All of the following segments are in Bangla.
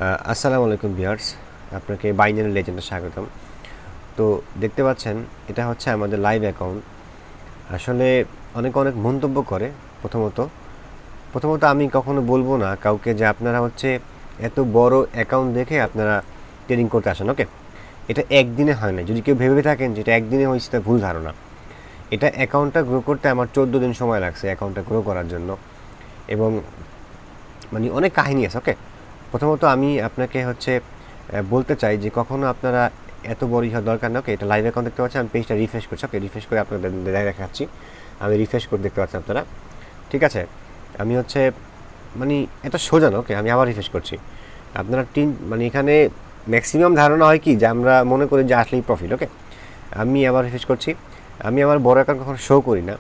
আসসালামু আলাইকুম ভিউয়ার্স, আপনাকে বাইনারি লেজেন্ডে স্বাগতম। তো দেখতে পাচ্ছেন এটা হচ্ছে আমাদের লাইভ অ্যাকাউন্ট। আসলে অনেকে অনেক মন্তব্য করে। প্রথমত প্রথমত আমি কখনো বলবো না কাউকে যে আপনারা হচ্ছে এত বড় অ্যাকাউন্ট দেখে আপনারা ট্রেডিং করতে আসেন। ওকে, এটা একদিনে হয় না। যদি কেউ ভেবে থাকেন যেটা একদিনে হয়েছে, তা ভুল ধারণা। এটা অ্যাকাউন্টটা গ্রো করতে আমার 14 দিন সময় লাগছে অ্যাকাউন্টটা গ্রো করার জন্য, এবং মানে অনেক কাহিনী আছে। ওকে, প্রথমত আমি আপনাকে হচ্ছে বলতে চাই যে কখনো আপনারা এত বড় হওয়ার দরকার না। ওকে, এটা লাইভ অ্যাকাউন্ট দেখতে পাচ্ছেন, আমি পেজটা রিফ্রেশ করছি। ওকে, রিফ্রেশ করে আপনাদের দেখাচ্ছি। আমি রিফ্রেশ করে দেখতে পাচ্ছেন আপনারা, ঠিক আছে। আমি হচ্ছে মানে এটা সোজা না। ওকে, আমি আবার রিফ্রেশ করছি। আপনারা মানে এখানে ম্যাক্সিমাম ধারণা হয় কি যে আমরা মনে করি যে আসলেই প্রফিট। ওকে, আমি আবার রিফ্রেশ করছি। আমি আমার বড় অ্যাকাউন্ট কখনো শো করি না।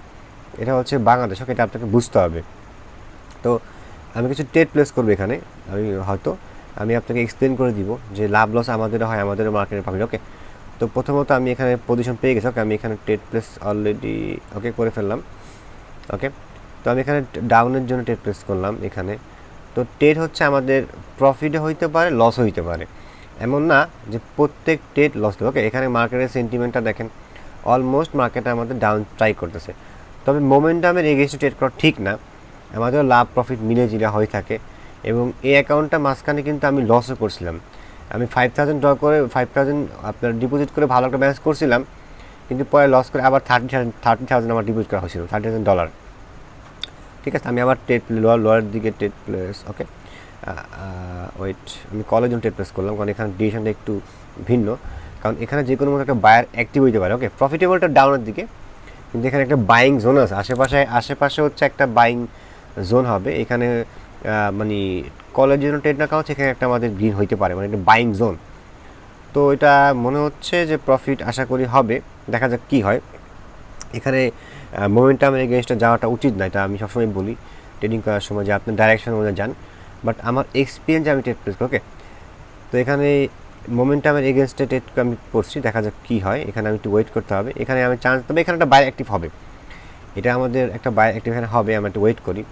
এটা হচ্ছে বাংলাদেশ। ওকে, এটা আপনাকে বুঝতে হবে। তো আমি কিছু ট্রেড প্লেস করবো এখানে। আমি আপনাকে এক্সপ্লেন করে দিব যে লাভ লস আমাদের হয়, আমাদের মার্কেটের প্রফিট। ওকে, তো প্রথমত আমি এখানে পজিশন পেয়ে গেছি। ওকে, আমি এখানে ট্রেড প্লেস অলরেডি ওকে করে ফেললাম। ওকে, তো আমি এখানে ডাউনের জন্য ট্রেড প্লেস করলাম এখানে। তো ট্রেড হচ্ছে আমাদের প্রফিটে হইতে পারে, লস হইতে পারে, এমন না যে প্রত্যেক ট্রেড লস দেবে। ওকে, এখানে মার্কেটের সেন্টিমেন্টটা দেখেন, অলমোস্ট মার্কেটে আমাদের ডাউন ট্রাই করতেছে। তবে মোমেন্টামের এগেইনস্টে ট্রেড করা ঠিক না। আমাদের লাভ প্রফিট মিলে জিলে হয়ে থাকে, এবং এই অ্যাকাউন্টটা মাঝখানে কিন্তু আমি লসও করছিলাম। আমি 5000 ড্র করে 5000 আপনার ডিপোজিট করে ভালো একটা ব্যালেন্স করছিলাম, কিন্তু পরে লস করে আবার 30,000 আমার ডিপোজিট করা হয়েছিল, $30,000। ঠিক আছে, আমি আবার ট্রেড লোয়ার দিকে ট্রেড প্লেস। ওকে, ওয়েট, আমি কলের জন্য ট্রেড প্লেস করলাম, কারণ এখানে ডিরেকশনটা একটু ভিন্ন। কারণ এখানে যে কোনো মতো একটা বায়ার অ্যাক্টিভ হইতে পারে। ওকে, প্রফিটেবলটা ডাউনের দিকে, কিন্তু এখানে একটা বাইং জোন আছে আশেপাশে হচ্ছে একটা বাইং জোন হবে এখানে। মানে কলের জন্য ট্রেড না কাউন্স, এখানে একটা আমাদের গ্রিন হইতে পারে, মানে একটা বাইং জোন। তো এটা মনে হচ্ছে যে প্রফিট আশা করি হবে, দেখা যাক কী হয়। এখানে মোমেন্টামের এগেনস্টে যাওয়াটা উচিত না, এটা আমি সবসময় বলি ট্রেডিং করার সময়, যে আপনি ডাইরেকশন অনুযায়ী যান। বাট আমার এক্সপিরিয়েন্স আমি ট্রেড প্লেস। ওকে, তো এখানে মোমেন্টামের এগেনস্টে ট্রেড আমি করছি, দেখা যাক কী হয়। এখানে আমি একটু ওয়েট করতে হবে, এখানে আমি চান্স, তবে এখানে একটা বাই অ্যাক্টিভ হবে। এটা আমাদের একটা বাই অ্যাক্টিভ এখানে হবে, আমরা একটু ওয়েট করি।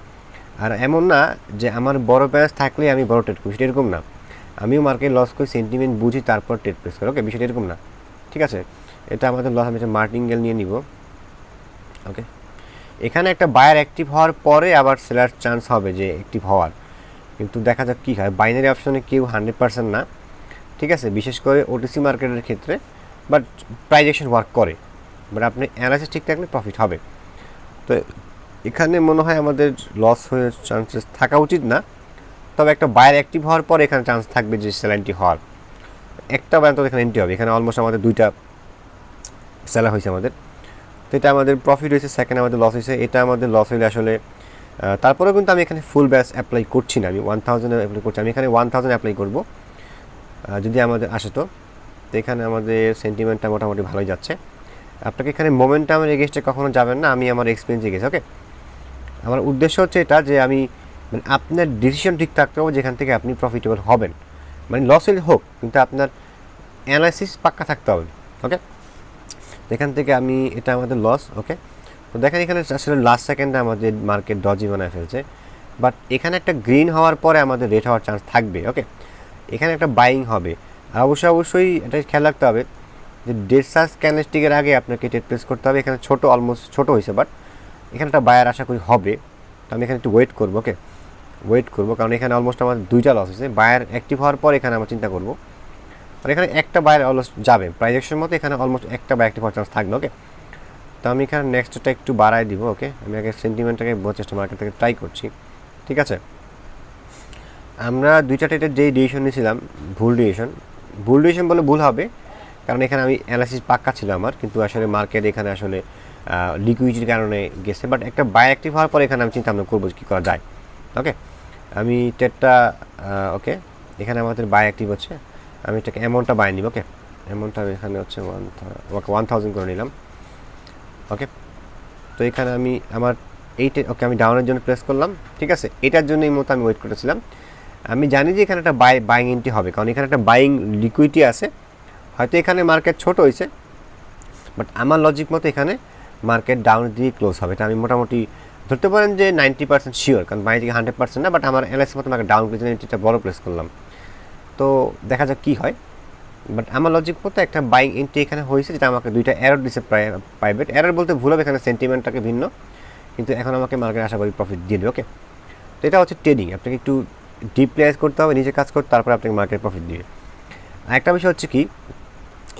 আর এমন না যে আমার বড় ব্যালেন্স থাকলেই আমি বড় ট্রেড করি, সেটা এরকম না। আমিও মার্কেট লস করি, সেন্টিমেন্ট বুঝি, তারপর ট্রেড প্লেস করি। ওকে, বিষয়টা এরকম না, ঠিক আছে। এটা আমাদের লস, আমি একটা মার্টিঙ্গেল নিয়ে নিব। ওকে, এখানে একটা বায়ার অ্যাক্টিভ হওয়ার পরে আবার সেলার চান্স হবে যে অ্যাক্টিভ হওয়ার, কিন্তু দেখা যাক কী হয়। বাইনারি অপশনে কেউ 100% না, ঠিক আছে, বিশেষ করে ওটিসি মার্কেটের ক্ষেত্রে। বাট প্রাইস অ্যাকশন ওয়ার্ক করে, বাট আপনি অ্যানালাইসিস ঠিক থাকলে প্রফিট হবে। তো এখানে মনে হয় আমাদের লস হয়ে চান্সেস থাকা উচিত না, তবে একটা বায়ার অ্যাক্টিভ হওয়ার পর এখানে চান্স থাকবে যে সেলাইনটি হওয়ার। একটা বায়ার তো এখানে এন্ট্রি হবে, এখানে অলমোস্ট আমাদের দুইটা সেলার হয়েছে আমাদের। তো এটা আমাদের প্রফিট হয়েছে, সেকেন্ড আমাদের লস হয়েছে। এটা আমাদের লস হইলে আসলে তারপরেও কিন্তু আমি এখানে ফুল ব্যাচ অ্যাপ্লাই করছি না, আমি 1000 অ্যাপ্লাই করছি। আমি এখানে 1000 অ্যাপ্লাই করবো যদি আমাদের আসে। তো এখানে আমাদের সেন্টিমেন্টটা মোটামুটি ভালোই যাচ্ছে। আপনাকে এখানে মোমেন্টামের এগেনস্টে কখনো যাবেন না, আমি আমার এক্সপিরিয়েন্স গেছি। ওকে, আমার উদ্দেশ্য হচ্ছে এটা যে আমি মানে আপনার ডিসিশন ঠিক থাকতে হবে যেখান থেকে আপনি প্রফিটেবল হবেন, মানে লস হলে হোক, কিন্তু আপনার অ্যানালাইসিস পাক্কা থাকতে হবে। ওকে, এখান থেকে আমি, এটা আমাদের লস। ওকে, তো দেখেন এখানে আসলে লাস্ট সেকেন্ডে আমাদের মার্কেট ডজি বানায় ফেলছে, বাট এখানে একটা গ্রিন হওয়ার পরে আমাদের রেড হওয়ার চান্স থাকবে। ওকে, এখানে একটা বাইং হবে। আর অবশ্যই এটা খেয়াল রাখতে হবে যে ডেসাস ক্যান্ডেলস্টিকের আগে আপনাকে ট্রেড প্লেস করতে হবে। এখানে অলমোস্ট ছোটো হয়েছে, বাট এখানে একটা বায়ার আশা করি হবে। তো আমি এখানে একটু ওয়েট করবো। ওকে, ওয়েট করবো, কারণ এখানে অলমোস্ট আমার দুইটা লস হয়েছে। বায়ার অ্যাক্টিভ হওয়ার পর এখানে আমরা চিন্তা করবো, আর এখানে একটা বায়ার অলমোস্ট যাবে প্রাইজেকশন মতো, এখানে অলমোস্ট একটা বায়ার অ্যাক্টিভ হওয়ার চান্স থাকবে। ওকে, তো আমি এখানে নেক্সটটা একটু বাড়াই দিব। ওকে, আমি আগে সেন্টিমেন্টটাকে বোঝার চেষ্টা মার্কেট থেকে ট্রাই করছি, ঠিক আছে। আমরা দুইটা ট্রেডের যেই ডিসিশন নিয়েছিলাম, ভুল ডিসিশন বলে ভুল হবে, কারণ এখানে আমি অ্যানালাইসিস পাক্কা ছিল আমার, কিন্তু আসলে মার্কেট এখানে আসলে লিকুইডিটির কারণে গেছে। বাট একটা বাই অ্যাক্টিভ হওয়ার পর এখানে আমি চিন্তা ভাবনা করবো কী করা যায়। ওকে, আমি ট্রেডটা ওকে, এখানে আমাদের বাই অ্যাক্টিভ হচ্ছে, আমি এটাকে অ্যামাউন্টটা বাই নিব। ওকে, অ্যামাউন্টটা আমি হচ্ছে 1000 করে নিলাম। ওকে, তো এখানে আমি আমার ওকে, আমি ডাউনের জন্য প্রেস করলাম, ঠিক আছে। এটার জন্য এই মতো আমি ওয়েট করেছিলাম। আমি জানি যে এখানে একটা বাইং এন্ট্রি হবে, কারণ এখানে একটা বাইং লিকুইডিটি আছে। হয়তো এখানে মার্কেট ছোট হয়েছে, বাট আমার লজিক মতো এখানে মার্কেট ডাউনের দিকে ক্লোজ হবে। এটা আমি মোটামুটি ধরতে পারেন যে 90% শিওর, কারণ বাইরে দিকে 100% না, বাট আমার এলআইসি মতো আমাকে ডাউন করেছে, এটা বড় প্লেস করলাম। তো দেখা যাক কী হয়। বাট আমার লজিক মতো একটা বাইং এন্ট্রি এখানে হয়েছে, যেটা আমাকে দুইটা এরর দিচ্ছে প্রাইভেট এরর বলতে ভুল হবে, এখানে সেন্টিমেন্টটাকে ভিন্ন, কিন্তু এখন আমাকে মার্কেট আশা করি প্রফিট দিয়ে দেবে। ওকে, তো এটা হচ্ছে ট্রেডিং, আপনাকে একটু ডিপ্লেস করতে হবে, নিজে কাজ করতে, তারপরে আপনাকে মার্কেট প্রফিট দিবে। আর একটা বিষয় হচ্ছে কি,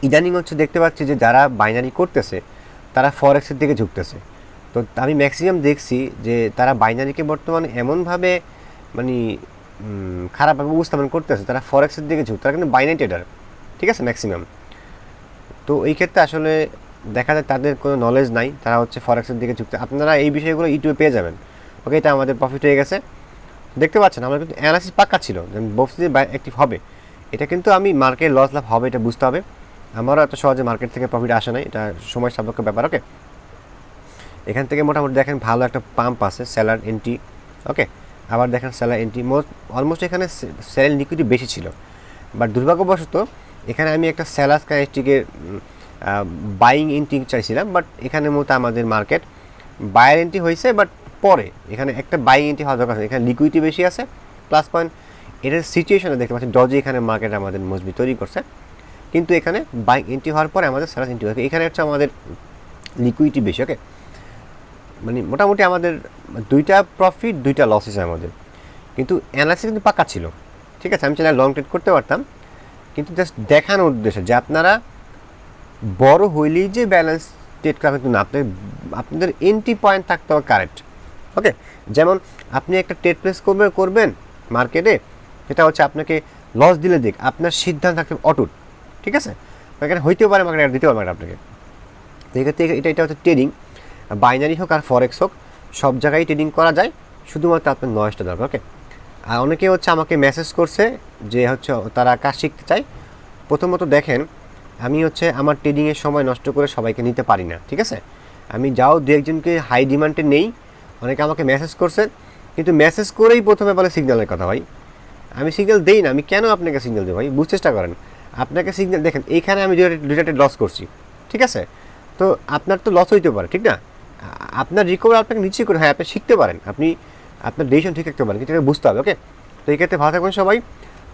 ইদানিং হচ্ছে দেখতে পাচ্ছি যে যারা বাইনারি করতেছে তারা ফরেক্সের দিকে ঝুঁকতেছে। তো আমি ম্যাক্সিমাম দেখছি যে তারা বাইনারিকে বর্তমানে এমনভাবে মানে খারাপভাবে উপস্থাপন করতেছে, তারা ফরেক্সের দিকে ঝুঁক, তারা কিন্তু বাইনারি ট্রেডার, ঠিক আছে, ম্যাক্সিমাম। তো এই ক্ষেত্রে আসলে দেখা যায় তাদের কোনো নলেজ নাই, তারা হচ্ছে ফরেক্সের দিকে ঝুঁকতে। আপনারা এই বিষয়গুলো ইউটিউবে পেয়ে যাবেন। ওকে, এটা আমাদের প্রফিট হয়ে গেছে, দেখতে পাচ্ছেন আমরা কিন্তু অ্যানালাইসিস পাক্কা ছিল, বলছি যে অ্যাক্টিভ হবে, এটা কিন্তু আমি মার্কেট লস লাভ হবে এটা বুঝতে হবে। আমারও এত সহজে মার্কেট থেকে প্রফিট আসে নাই, এটা সময় সাপেক্ষ ব্যাপার। ওকে, এখান থেকে মোটামুটি দেখেন ভালো একটা পাম্প আছে, সেলার এন্ট্রি। ওকে, আবার দেখেন সেলার এন্ট্রি, অলমোস্ট এখানে সেল লিকুইডিটি বেশি ছিল, বাট দুর্ভাগ্যবশত এখানে আমি একটা সেলার্স ক্যারেক্টারিস্টিকের বাইং এন্ট্রি চাইছিলাম, বাট এখানে মতো আমাদের মার্কেট বায়ার এন্ট্রি হয়েছে, বাট পরে এখানে একটা বাইং এন্ট্রি হওয়ার দরকার, এখানে লিকুইডিটি বেশি আছে প্লাস পয়েন্ট। এটার সিচুয়েশনে দেখতে পাচ্ছি ডজি এখানে মার্কেট আমাদের মজবুত তৈরি করছে, কিন্তু এখানে বাইং এন্ট্রি হওয়ার পরে আমাদের সেলার্স এন্ট্রি হয়, এখানে হচ্ছে আমাদের লিকুইডিটি বেশি। ওকে, মানে মোটামুটি আমাদের দুইটা প্রফিট দুইটা লস হয়েছে আমাদের, কিন্তু অ্যানালাইসিস কিন্তু পাক্কা ছিল, ঠিক আছে। আমি চাইলে লং ট্রেড করতে পারতাম, কিন্তু জাস্ট দেখানোর উদ্দেশ্যে যে আপনারা বড় হইলেই যে ব্যালেন্স ট্রেড করা কিন্তু না, আপনাদের এন্ট্রি পয়েন্ট থাকতে হবে কারেক্ট। ওকে, যেমন আপনি একটা ট্রেড প্লেস করবেন মার্কেটে, সেটা হচ্ছে আপনাকে লস দিলে দিক, আপনার সিদ্ধান্ত থাকতে অটুট, ঠিক আছে। এখানে হইতেও পারে মার্কেট দিতে পারে মার্কেট আপনাকে। তো এক্ষেত্রে এটা হচ্ছে ট্রেডিং, বাইনারি হোক আর ফরেক্স হোক, সব জায়গায় ট্রেডিং করা যায়, শুধুমাত্র আপনার নলেজটা দরকার। ওকে, আর অনেকে হচ্ছে আমাকে মেসেজ করছে যে হচ্ছে তারা কাজ শিখতে চায়। প্রথমত দেখেন, আমি হচ্ছে আমার ট্রেডিংয়ের সময় নষ্ট করে সবাইকে নিতে পারি না, ঠিক আছে। আমি যাও দু একজনকে হাই ডিমান্ডে নেই, অনেকে আমাকে মেসেজ করছে, কিন্তু মেসেজ করেই প্রথমে বলে সিগন্যালের কথা। ভাই আমি সিগন্যাল দেই না, আমি কেন আপনাকে সিগন্যাল দেবো? ভাই বুঝতে চেষ্টা করেন, আপনাকে সিগন্যাল দেখেন, এইখানে আমি দুইটা লস করছি, ঠিক আছে। তো আপনার তো লস হইতে পারে, ঠিক না? আপনার রিকভার আপনাকে নিশ্চয়ই করে, হ্যাঁ আপনি শিখতে পারেন, আপনি আপনার ডিসিশন ঠিক রাখতে পারেন, কিন্তু এটা বুঝতে হবে। ওকে, তো এই ক্ষেত্রে ভালো থাকবেন সবাই।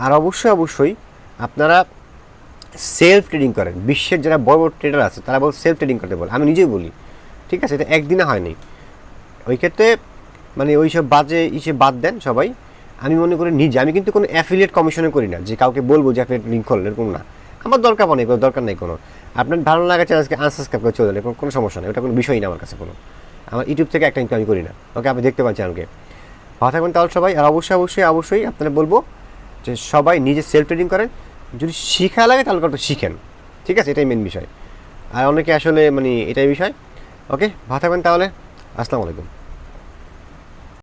আর অবশ্যই আপনারা সেলফ ট্রেডিং করেন। বিশ্বের যারা বড় বড় ট্রেডার আছে তারা বল সেলফ ট্রেডিং করতে বলে, আমি নিজেই বলি, ঠিক আছে। এটা একদিনে হয়নি। ওই ক্ষেত্রে মানে ওই সব বাদ দেন সবাই। আমি মনে করি নিজে, আমি কিন্তু কোনো অ্যাফিলিয়েট কমিশনে করি না যে কাউকে বলবো যে অ্যাফিলিয়েট লিঙ্ক করলেন, এরকম না। আমার দরকার নেই কোনো। আপনার ভালো লাগা চ্যানেলকে আনসাবস্ক্রাইব করে চলে যাবে, কোনো সমস্যা নেই, ওটা কোনো বিষয় না আমার কাছে কোনো। আমার ইউটিউব থেকে একটা ইনকাম করি না। ওকে, আপনি দেখতে পান চ্যানেলকে। ভালো থাকবেন তাহলে সবাই। আর অবশ্যই আপনারা বলবো যে সবাই নিজে সেলফ ট্রেডিং করেন, যদি শিখা লাগে তাহলে কত শিখেন, ঠিক আছে, এটাই মেন বিষয়। আর অনেকে আসলে মানে এটাই বিষয়। ওকে, ভালো থাকবেন তাহলে, আসসালামু আলাইকুম।